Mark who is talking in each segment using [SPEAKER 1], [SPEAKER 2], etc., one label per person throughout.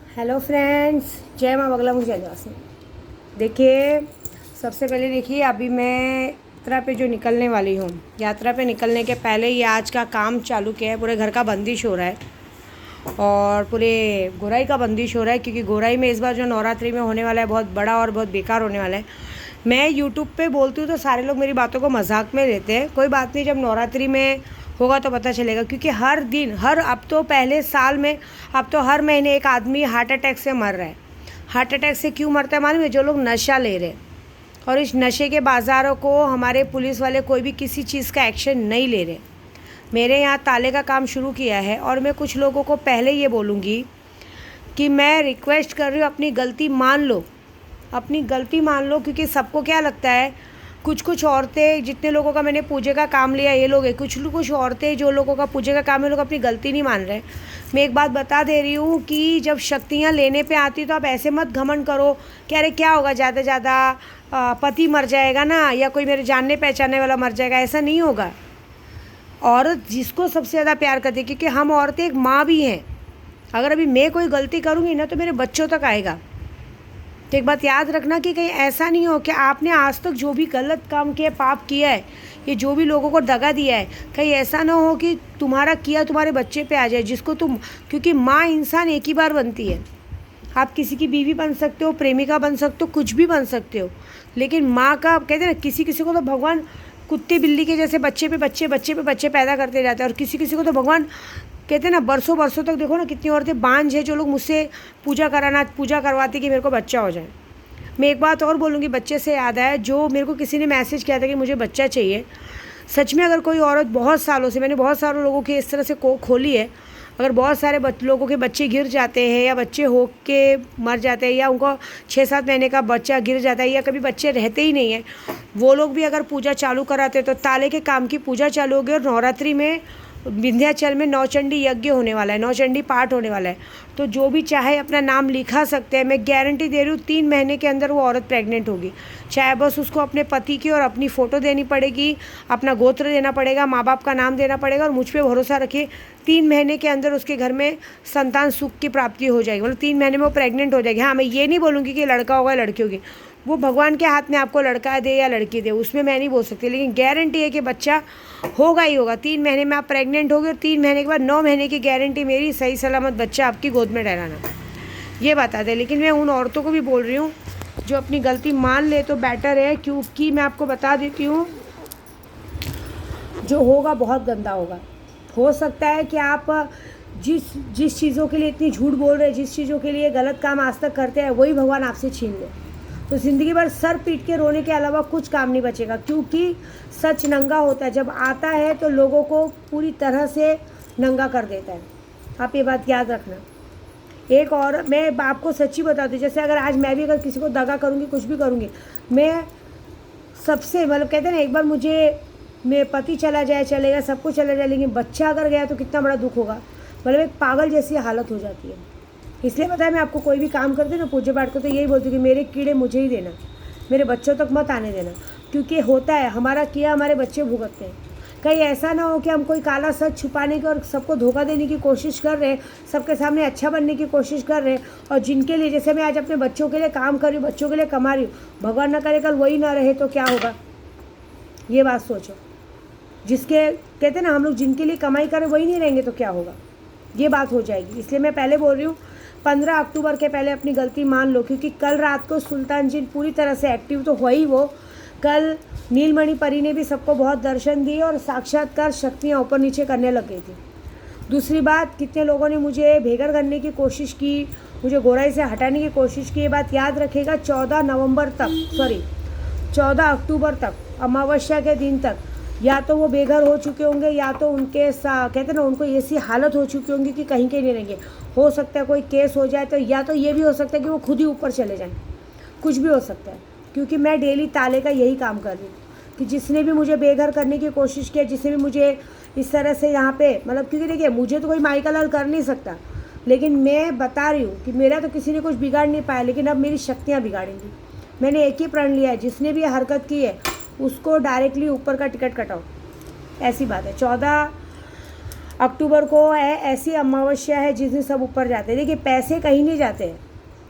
[SPEAKER 1] Hello friends, जय माँ बगला मुझे जयवासी। देखिए, सबसे पहले देखिए अभी मैं यात्रा पे जो निकलने वाली हूँ, यात्रा पे निकलने के पहले ही आज का काम चालू किया है। पूरे घर का बंदिश हो रहा है और पूरे गोराई का बंदिश हो रहा है, क्योंकि गोराई में इस बार जो नवरात्रि में होने वाला है बहुत बड़ा और बहुत बेकार होने वाला है। मैं यूट्यूब पे बोलती हूँ तो सारे लोग मेरी बातों को मजाक में लेते हैं। कोई बात नहीं, जब नवरात्रि में होगा तो पता चलेगा, क्योंकि हर दिन अब तो पहले साल में, अब तो हर महीने एक आदमी हार्ट अटैक से मर रहा है। हार्ट अटैक से क्यों मरता है मालूम है? जो लोग नशा ले रहे हैं। और इस नशे के बाज़ारों को हमारे पुलिस वाले कोई भी किसी चीज़ का एक्शन नहीं ले रहे। मेरे यहाँ ताले का काम शुरू किया है और मैं कुछ लोगों को पहले ये बोलूँगी कि मैं रिक्वेस्ट कर रही हूँ, अपनी गलती मान लो, अपनी गलती मान लो। क्योंकि सबको क्या लगता है, कुछ कुछ औरतें, जितने लोगों का मैंने पूजे का काम लिया ये लोग हैं, कुछ औरतें जो लोगों का पूजे का काम है, लोग अपनी गलती नहीं मान रहे। मैं एक बात बता दे रही हूँ कि जब शक्तियाँ लेने पे आती तो आप ऐसे मत घमंड करो कि अरे क्या होगा, ज़्यादा ज़्यादा पति मर जाएगा ना, या कोई मेरे जानने पहचानने वाला मर जाएगा। ऐसा नहीं होगा। औरत जिसको सबसे ज़्यादा प्यार करती है, क्योंकि हम औरतें एक माँ भी हैं। अगर अभी मैं कोई गलती करूँगी ना तो मेरे बच्चों तक आएगा। तो एक बात याद रखना कि कहीं ऐसा नहीं हो कि आपने आज तक जो भी गलत काम किया, पाप किया है, ये जो भी लोगों को दगा दिया है, कहीं ऐसा ना हो कि तुम्हारा किया तुम्हारे बच्चे पे आ जाए, जिसको तुम, क्योंकि माँ इंसान एक ही बार बनती है। आप किसी की बीवी बन सकते हो, प्रेमिका बन सकते हो, कुछ भी बन सकते हो, लेकिन माँ का कहते हैं ना, किसी किसी को तो भगवान कुत्ते बिल्ली के जैसे बच्चे पैदा करते जाते हैं, और किसी किसी को तो भगवान कहते हैं ना बरसों बरसों तक। देखो ना कितनी औरतें बांझ है जो लोग मुझसे पूजा करवाती कि मेरे को बच्चा हो जाए। मैं एक बात और बोलूँगी, बच्चे से याद आया, जो मेरे को किसी ने मैसेज किया था कि मुझे बच्चा चाहिए। सच में अगर कोई औरत बहुत सालों से, मैंने बहुत सारे लोगों की इस तरह से खोली है, अगर बहुत सारे लोगों के बच्चे गिर जाते हैं, या बच्चे हो के मर जाते हैं, या उनको 6-7 महीने का बच्चा गिर जाता है, या कभी बच्चे रहते ही नहीं हैं, वो लोग भी अगर पूजा चालू कराते हैं तो ताले के काम की पूजा चालू होगी। और नवरात्रि में विंध्याचल में नौचंडी यज्ञ होने वाला है, नौचंडी पाठ होने वाला है। तो जो भी चाहे अपना नाम लिखा सकते हैं। मैं गारंटी दे रही हूँ 3 महीने के अंदर वो औरत प्रेग्नेंट होगी। चाहे बस उसको अपने पति की और अपनी फ़ोटो देनी पड़ेगी, अपना गोत्र देना पड़ेगा, माँ बाप का नाम देना पड़ेगा, और मुझ पर भरोसा रखिए 3 महीने के अंदर उसके घर में संतान सुख की प्राप्ति हो जाएगी। मतलब 3 महीने में वो प्रेग्नेंट हो जाएगी। हाँ, मैं ये नहीं बोलूँगी कि लड़का होगा लड़की होगी, वो भगवान के हाथ में, आपको लड़का दे या लड़की दे उसमें मैं नहीं बोल सकती, लेकिन गारंटी है कि बच्चा होगा ही होगा। 3 महीने में आप प्रेग्नेंट होगे और 3 महीने के बाद 9 महीने की गारंटी मेरी, सही सलामत बच्चा आपकी गोद में ठहराना, ये बता दें। लेकिन मैं उन औरतों को भी बोल रही हूँ जो अपनी गलती मान ले तो बेटर है, क्योंकि मैं आपको बता देती हूँ जो होगा बहुत गंदा होगा। हो सकता है कि आप जिस चीज़ों के लिए इतनी झूठ बोल रहे हैं, जिस चीज़ों के लिए गलत काम आज तक करते हैं, वही भगवान आपसे छीन ले, तो ज़िंदगी भर सर पीट के रोने के अलावा कुछ काम नहीं बचेगा। क्योंकि सच नंगा होता है, जब आता है तो लोगों को पूरी तरह से नंगा कर देता है। आप ये बात याद रखना। एक और मैं आपको सच्ची बताती हूँ, जैसे अगर आज मैं भी अगर किसी को दगा करूँगी, कुछ भी करूँगी, मैं सबसे मतलब कहते हैं ना, एक बार मुझे मेरे पति चला जाए, चलेगा, सब कुछ चला जाए, लेकिन बच्चा अगर गया तो कितना बड़ा दुख होगा। मतलब एक पागल जैसी हालत हो जाती है। इसलिए पता है, मैं आपको कोई भी काम करती हूँ ना पूजा पाठ को, तो यही बोलती हूँ कि मेरे कीड़े मुझे ही देना, मेरे बच्चों तक मत आने देना। क्योंकि होता है, हमारा किया हमारे बच्चे भुगतते हैं। कहीं ऐसा ना हो कि हम कोई काला सच छुपाने की और सबको धोखा देने की कोशिश कर रहे हैं, सबके सामने अच्छा बनने की कोशिश कर रहे हैं, और जिनके लिए, जैसे मैं आज अपने बच्चों के लिए काम कर रही हूँ, बच्चों के लिए कमा रही हूँ, भगवान ना करे कल वही ना रहे तो क्या होगा। ये बात सोचो। जिसके कहते हैं ना, हम लोग जिनके लिए कमाई करें वही नहीं रहेंगे तो क्या होगा, ये बात हो जाएगी। इसलिए मैं पहले बोल रही हूँ, 15 अक्टूबर के पहले अपनी गलती मान लो। क्योंकि कल रात को सुल्तान जी पूरी तरह से एक्टिव तो हुई वो, कल नीलमणि परी ने भी सबको बहुत दर्शन दिए और साक्षात्कार शक्तियाँ ऊपर नीचे करने लग गई थी। दूसरी बात, कितने लोगों ने मुझे भेगर करने की कोशिश की, मुझे गोराई से हटाने की कोशिश की। ये बात याद रखेगा, 14 अक्टूबर तक, अमावस्या के दिन तक, या तो वो बेघर हो चुके होंगे, या तो उनके कहते हैं ना, उनको ऐसी हालत हो चुकी होंगी कि कहीं के नहीं रहेंगे। हो सकता है कोई केस हो जाए, तो या तो ये भी हो सकता है कि वो खुद ही ऊपर चले जाएं, कुछ भी हो सकता है। क्योंकि मैं डेली ताले का यही काम कर रही हूँ कि जिसने भी मुझे बेघर करने की कोशिश किया, जिसने भी मुझे इस तरह से यहाँ पे, मतलब क्योंकि देखिए मुझे तो कोई माई का लाल कर नहीं सकता, लेकिन मैं बता रही हूँ कि मेरा तो किसी ने कुछ बिगाड़ नहीं पाया, लेकिन अब मेरी शक्तियाँ बिगाड़ेंगी। मैंने एक ही प्रण लिया है, जिसने भी हरकत की है उसको डायरेक्टली ऊपर का टिकट कटाओ, ऐसी बात है। 14 अक्टूबर को है ऐसी अमावस्या है जिस दिन सब ऊपर जाते हैं। देखिए पैसे कहीं नहीं जाते हैं।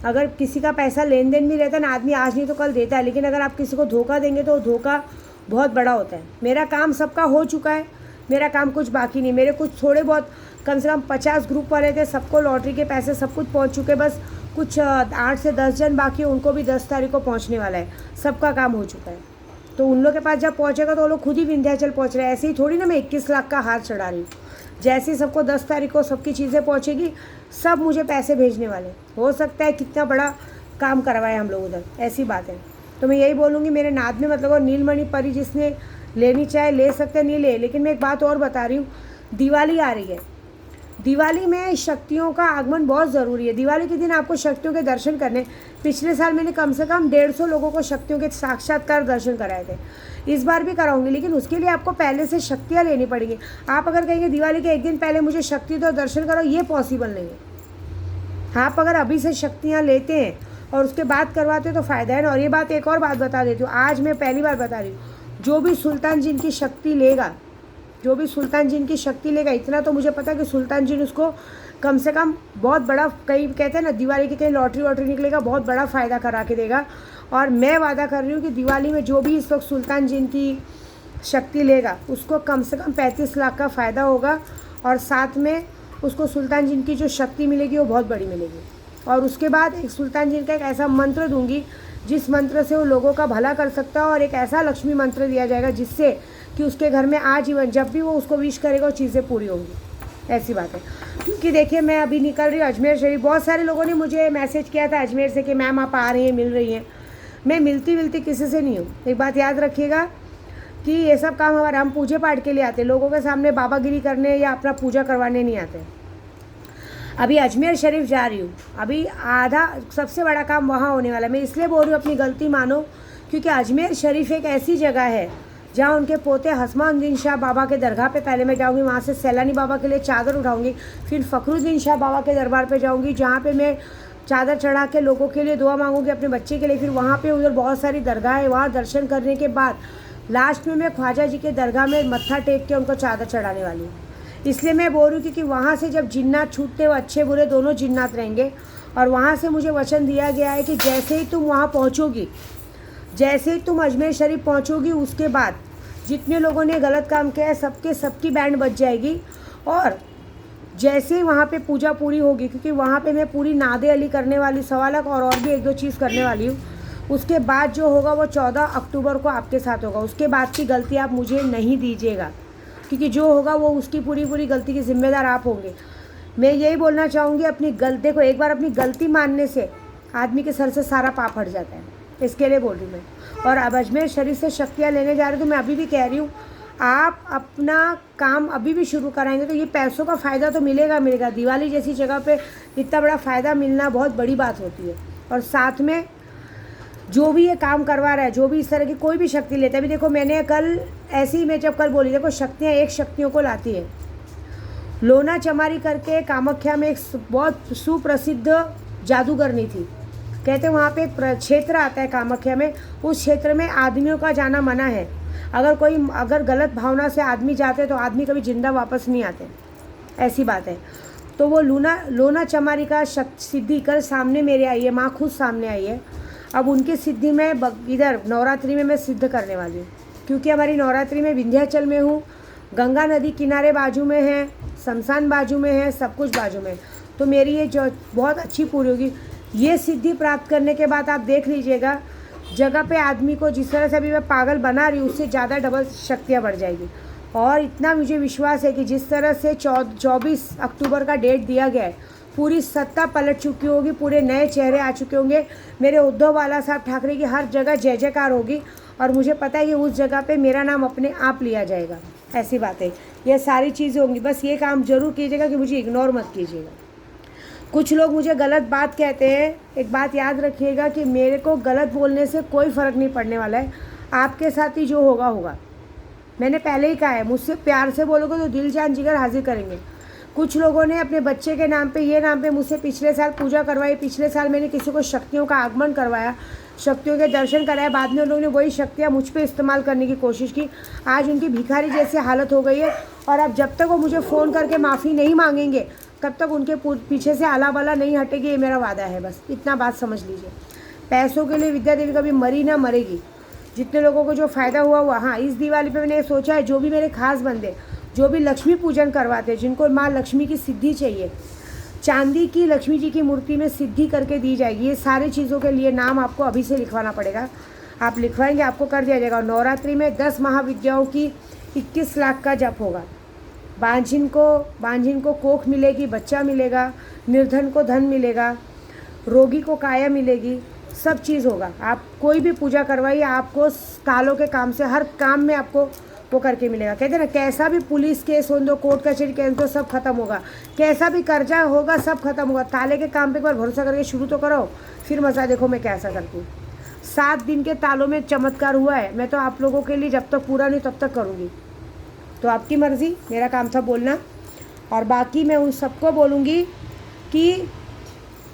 [SPEAKER 1] अगर किसी का पैसा लेन देन भी रहता है ना, आदमी आज नहीं तो कल देता है, लेकिन अगर आप किसी को धोखा देंगे तो धोखा बहुत बड़ा होता है। मेरा काम सबका हो चुका है, मेरा काम कुछ बाकी नहीं। मेरे कुछ थोड़े बहुत कम से कम 50 ग्रुप वाले थे, सबको लॉटरी के पैसे सब कुछ पहुंच चुके। बस कुछ 8 से 10 जन बाकी, उनको भी 10 तारीख को पहुंचने वाला है। सबका काम हो चुका है। तो उन लोग के पास जब पहुंचेगा तो वो लोग खुद ही विंध्याचल पहुंच रहे हैं। ऐसे ही थोड़ी ना मैं 21 लाख का हार चढ़ा रही हूँ। जैसे ही सबको 10 तारीख को सबकी चीज़ें पहुँचेगी, सब मुझे पैसे भेजने वाले। हो सकता है कितना बड़ा काम करवाए हम लोग उधर, ऐसी बात है। तो मैं यही बोलूँगी, मेरे नाद में मतलब और नीलमणि परी जिसने लेनी चाहे ले सकते, नहीं ले। लेकिन मैं एक बात और बता रही हूँ, दिवाली आ रही है। दिवाली में शक्तियों का आगमन बहुत ज़रूरी है। दिवाली के दिन आपको शक्तियों के दर्शन करने, पिछले साल मैंने कम से कम 150 लोगों को शक्तियों के साक्षात्कार दर्शन कराए थे। इस बार भी कराऊंगी, लेकिन उसके लिए आपको पहले से शक्तियाँ लेनी पड़ेंगी। आप अगर कहेंगे दिवाली के एक दिन पहले मुझे शक्ति दो दर्शन करो, ये पॉसिबल नहीं है। आप अगर अभी से शक्तियाँ लेते हैं और उसके बाद करवाते हो तो फ़ायदा है ना। और ये बात, एक और बात बता देती हूँ, आज मैं पहली बार बता रही हूँ, जो भी सुल्तान जिन की शक्ति लेगा, जो भी सुल्तान जिन की शक्ति लेगा, इतना तो मुझे पता है कि सुल्तान जिन उसको कम से कम बहुत बड़ा, कहीं कहते हैं ना दिवाली की कहीं लॉटरी वॉटरी निकलेगा, बहुत बड़ा फ़ायदा करा के देगा। और मैं वादा कर रही हूँ कि दिवाली में जो भी इस वक्त सुल्तान जिन की शक्ति लेगा, उसको कम से कम 35 लाख का फ़ायदा होगा। और साथ में उसको सुल्तान जिन की जो शक्ति मिलेगी वो बहुत बड़ी मिलेगी। और उसके बाद एक सुल्तान जिन का एक ऐसा मंत्र दूंगी जिस मंत्र से वो लोगों का भला कर सकता है। और एक ऐसा लक्ष्मी मंत्र दिया जाएगा जिससे कि उसके घर में आजीवन जब भी वो उसको विश करेगा वो चीज़ें पूरी होंगी। ऐसी बात है। क्योंकि देखिए मैं अभी निकल रही हूँ अजमेर शरीफ। बहुत सारे लोगों ने मुझे मैसेज किया था अजमेर से कि मैम आप आ रही हैं, मिल रही हैं। मैं मिलती किसी से नहीं हूँ। एक बात याद रखिएगा कि ये सब काम हमारे, हम पूजे पाठ के लिए आते, लोगों के सामने बाबागिरी करने या अपना पूजा करवाने नहीं आते। अभी अजमेर शरीफ जा रही हूँ, अभी आधा सबसे बड़ा काम वहाँ होने वाला है। मैं इसलिए बोल रही हूँ अपनी गलती मानो, क्योंकि अजमेर शरीफ एक ऐसी जगह है जहाँ उनके पोते हसमाउद्दीन शाह बाबा के दरगाह पे पहले मैं जाऊँगी, वहाँ से सैलानी बाबा के लिए चादर उठाऊँगी। फिर फ़खरुद्दीन शाह बाबा के दरबार पे जाऊँगी, जहाँ पे मैं चादर चढ़ा के लोगों के लिए दुआ मांगूंगी, अपने बच्चे के लिए। फिर वहाँ पे उधर बहुत सारी दरगाह है, वहाँ दर्शन करने के बाद लास्ट में मैं ख्वाजा जी के दरगाह में मत्था टेक के उनको चादर चढ़ाने वाली हूँ। इसलिए मैं बोल रही हूँ क्योंकि वहाँ से जब जिन्नात छूटते वो अच्छे बुरे दोनों जिन्नात रहेंगे। और वहाँ से मुझे वचन दिया गया है कि जैसे ही तुम वहाँ पहुँचोगी, जैसे ही तुम अजमेर शरीफ पहुँचोगी, उसके बाद जितने लोगों ने गलत काम किया है सबकी बैंड बज जाएगी। और जैसे ही वहाँ पे पूजा पूरी होगी, क्योंकि वहाँ पे मैं पूरी नादे अली करने वाली, सवालक और भी एक दो चीज़ करने वाली हूँ। उसके बाद जो होगा वो 14 अक्टूबर को आपके साथ होगा। उसके बाद की गलती आप मुझे नहीं दीजिएगा, क्योंकि जो होगा वो उसकी पूरी गलती के ज़िम्मेदार आप होंगे। मैं यही बोलना चाहूँगी, अपनी गलती को एक बार अपनी गलती मानने से आदमी के सर से सारा पाप हट जाता है। इसके लिए बोल रही हूँ मैं। और अब अजमेर शरीफ से शक्तियाँ लेने जा रही हूँ, तो मैं अभी भी कह रही हूँ आप अपना काम अभी भी शुरू कराएंगे तो ये पैसों का फ़ायदा तो मिलेगा। दिवाली जैसी जगह पे इतना बड़ा फ़ायदा मिलना बहुत बड़ी बात होती है। और साथ में जो भी ये काम करवा रहा है, जो भी इस तरह की कोई भी शक्ति लेता है, अभी देखो मैंने कल ऐसे ही, मैं जब कल बोली, देखो शक्तियाँ एक शक्तियों को लाती है। लोना चमारी करके कामाख्या में एक बहुत सुप्रसिद्ध जादूगरनी थी। कहते हैं वहाँ पे एक क्षेत्र आता है कामाख्या में, उस क्षेत्र में आदमियों का जाना मना है। अगर गलत भावना से आदमी जाते तो आदमी कभी जिंदा वापस नहीं आते, ऐसी बात है। तो वो लोना चमारी का सिद्धि कल सामने मेरे आई है, माँ खुद सामने आई है। अब उनकी सिद्धि में इधर नवरात्रि में मैं सिद्ध करने वाली हूँ, क्योंकि हमारी नवरात्रि में विंध्याचल में हूँ, गंगा नदी किनारे बाजू में है, शमशान बाजू में है, सब कुछ बाजू में। तो मेरी ये जो बहुत अच्छी पूरी होगी। ये सिद्धि प्राप्त करने के बाद आप देख लीजिएगा, जगह पे आदमी को जिस तरह से अभी मैं पागल बना रही हूँ, उससे ज़्यादा डबल शक्तियाँ बढ़ जाएगी। और इतना मुझे विश्वास है कि जिस तरह से 24 अक्टूबर का डेट दिया गया है, पूरी सत्ता पलट चुकी होगी, पूरे नए चेहरे आ चुके होंगे। मेरे उद्धव बाला साहब ठाकरे की हर जगह जय जयकार होगी। और मुझे पता है कि उस जगह पे मेरा नाम अपने आप लिया जाएगा। ऐसी बात है, ये सारी चीज़ें होंगी। बस ये काम ज़रूर कीजिएगा कि मुझे इग्नोर मत कीजिएगा। कुछ लोग मुझे गलत बात कहते हैं, एक बात याद रखिएगा कि मेरे को गलत बोलने से कोई फ़र्क नहीं पड़ने वाला है। आपके साथ ही जो होगा होगा। मैंने पहले ही कहा है, मुझसे प्यार से बोलोगे तो दिल जान जिगर हाजिर करेंगे। कुछ लोगों ने अपने बच्चे के नाम पे, ये नाम पे मुझसे पिछले साल पूजा करवाई। पिछले साल मैंने किसी को शक्तियों का आगमन करवाया, शक्तियों के दर्शन कराए। बाद में उन लोगों ने वही शक्तियाँ मुझ पे इस्तेमाल करने की कोशिश की। आज उनकी भिखारी जैसी हालत हो गई है और अब जब तक वो मुझे फ़ोन करके माफ़ी नहीं मांगेंगे तब तक उनके पीछे से आला बला नहीं हटेगी, ये मेरा वादा है। बस इतना बात समझ लीजिए। पैसों के लिए विद्या देवी कभी मरी ना मरेगी। जितने लोगों को जो फ़ायदा हुआ हाँ, इस दिवाली पे मैंने सोचा है, जो भी मेरे खास बंदे जो भी लक्ष्मी पूजन करवाते हैं, जिनको माँ लक्ष्मी की सिद्धि चाहिए, चांदी की लक्ष्मी जी की मूर्ति में सिद्धि करके दी जाएगी। ये सारी चीज़ों के लिए नाम आपको अभी से लिखवाना पड़ेगा। आप लिखवाएंगे, आपको कर दिया जाएगा। नवरात्रि में 10 महाविद्याओं की 21 लाख का जप होगा। बांझिन को कोख मिलेगी, बच्चा मिलेगा, निर्धन को धन मिलेगा, रोगी को काया मिलेगी, सब चीज़ होगा। आप कोई भी पूजा करवाइए, आपको कालों के काम से हर काम में आपको वो करके मिलेगा। कहते हैं ना, कैसा भी पुलिस केस हो दो, कोर्ट कचहरी केस दो, सब खत्म होगा। कैसा भी कर्जा होगा, सब खत्म होगा। ताले के काम पे एक बार भरोसा करके शुरू तो करो, फिर मज़ा देखो मैं कैसा करती हूँ। 7 दिन के तालों में चमत्कार हुआ है। मैं तो आप लोगों के लिए जब तक पूरा नहीं तब तक करूँगी। तो आपकी मर्ज़ी, मेरा काम था बोलना। और बाकी मैं उन सबको बोलूँगी कि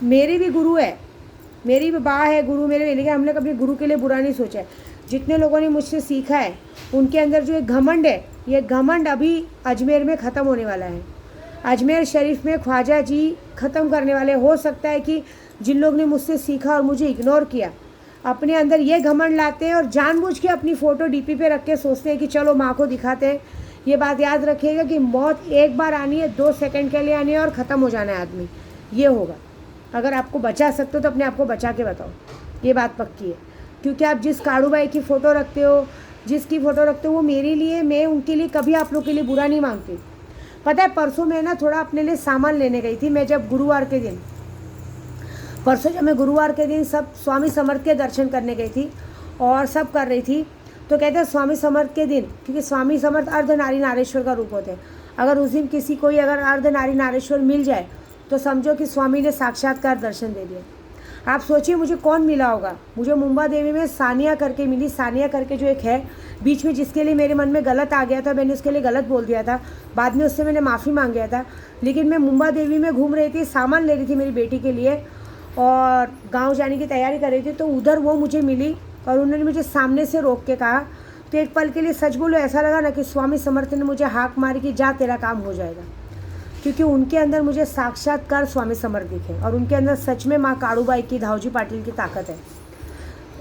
[SPEAKER 1] मेरी भी गुरु है, मेरी भी बा है गुरु मेरे, लेकिन हमने कभी गुरु के लिए बुरा नहीं सोचा है। जितने लोगों ने मुझसे सीखा है उनके अंदर जो एक घमंड है, ये घमंड अभी अजमेर में ख़त्म होने वाला है। अजमेर शरीफ में ख्वाजा जी ख़त्म करने वाले। हो सकता है कि जिन लोग ने मुझसे सीखा और मुझे इग्नोर किया, अपने अंदर ये घमंड लाते हैं और जानबूझ के अपनी फ़ोटो डीपी पे रख के सोचते हैं कि चलो माँ को दिखाते हैं। ये बात याद रखिएगा कि मौत एक बार आनी है, 2 सेकंड के लिए आनी है और ख़त्म हो जाना है आदमी। ये होगा। अगर आपको बचा सकते हो तो अपने आप को बचा के बताओ, ये बात पक्की है। क्योंकि आप जिस काड़ू बाई की फ़ोटो रखते हो, जिसकी फ़ोटो रखते हो, वो मेरे लिए, मैं उनके लिए कभी आप लोग के लिए बुरा नहीं मांगती। पता है, परसों मैं ना थोड़ा अपने लिए सामान लेने गई थी। मैं जब गुरुवार के दिन सब स्वामी समर्थ के दर्शन करने गई थी और सब कर रही थी, तो कहते हैं स्वामी समर्थ के दिन, क्योंकि स्वामी समर्थ अर्ध नारी नारेश्वर का रूप होते हैं, अगर उस दिन किसी को अगर अर्ध नारी नारेश्वर मिल जाए तो समझो कि स्वामी ने साक्षात्कार दर्शन दे दिए। आप सोचिए मुझे कौन मिला होगा। मुझे मुंबा देवी में सानिया करके मिली। सानिया करके जो एक है बीच में, जिसके लिए मेरे मन में गलत आ गया था, मैंने उसके लिए गलत बोल दिया था, बाद में उससे मैंने माफ़ी मांग गया था। लेकिन मैं मुंबा देवी में घूम रही थी, सामान ले रही थी मेरी बेटी के लिए और गांव जाने की तैयारी कर रही थी, तो उधर वो मुझे मिली और उन्होंने मुझे सामने से रोक के कहा। तो एक पल के लिए सच बोलो ऐसा लगा ना कि स्वामी समर्थ ने मुझे हाक मारी कि जा तेरा काम हो जाएगा। क्योंकि उनके अंदर मुझे साक्षात्कार स्वामी समर्थ दिखे और उनके अंदर सच में माँ काड़ूबाई की, धावजी पाटिल की ताकत है।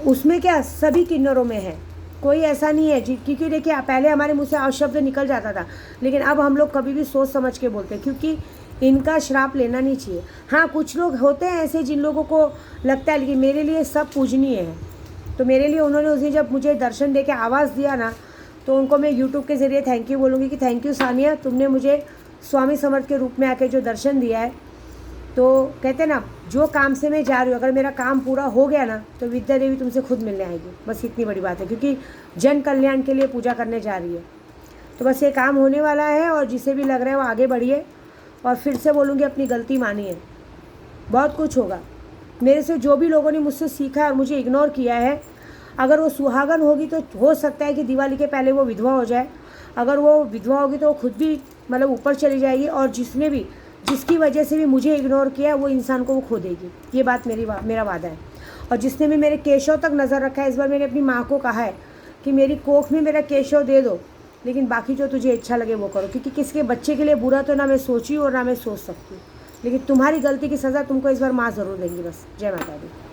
[SPEAKER 1] उसमें क्या सभी किन्नरों में है, कोई ऐसा नहीं है जी। क्योंकि देखिए पहले हमारे मुँह से अशब्द निकल जाता था, लेकिन अब हम लोग कभी भी सोच समझ के बोलते हैं, क्योंकि इनका श्राप लेना नहीं चाहिए। हाँ, कुछ लोग होते हैं ऐसे जिन लोगों को लगता है, लेकिन मेरे लिए सब पूजनीय है। तो मेरे लिए उन्होंने उस दिन जब मुझे दर्शन दे के आवाज़ दिया ना, तो उनको मैं यूट्यूब के ज़रिए थैंक यू बोलूँगी कि थैंक यू सानिया, तुमने मुझे स्वामी समर्थ के रूप में आके जो दर्शन दिया है। तो कहते हैं ना, जो काम से मैं जा रही हूँ, अगर मेरा काम पूरा हो गया ना तो विद्या देवी तुमसे खुद मिलने आएगी। बस इतनी बड़ी बात है, क्योंकि जन कल्याण के लिए पूजा करने जा रही है। तो बस ये काम होने वाला है और जिसे भी लग रहा है वो आगे बढ़िए। और फिर से बोलूँगी, अपनी गलती मानिए, बहुत कुछ होगा। मेरे से जो भी लोगों ने मुझसे सीखा है और मुझे इग्नोर किया है, अगर वो सुहागन होगी तो हो सकता है कि दिवाली के पहले वो विधवा हो जाए। अगर वो विधवा होगी तो वो खुद भी मतलब ऊपर चली जाएगी, और जिसकी वजह से भी मुझे इग्नोर किया वो इंसान को वो खो देगी। ये बात मेरा वादा है। और जिसने भी मेरे केशव तक नज़र रखा है, इस बार मैंने अपनी माँ को कहा है कि मेरी कोख में मेरा केशव दे दो, लेकिन बाकी जो तुझे अच्छा लगे वो करो। क्योंकि किसके बच्चे के लिए बुरा तो ना मैं सोची और ना मैं सोच सकती, लेकिन तुम्हारी गलती की सज़ा तुमको इस बार माँ ज़रूर देंगी। बस जय माता दी।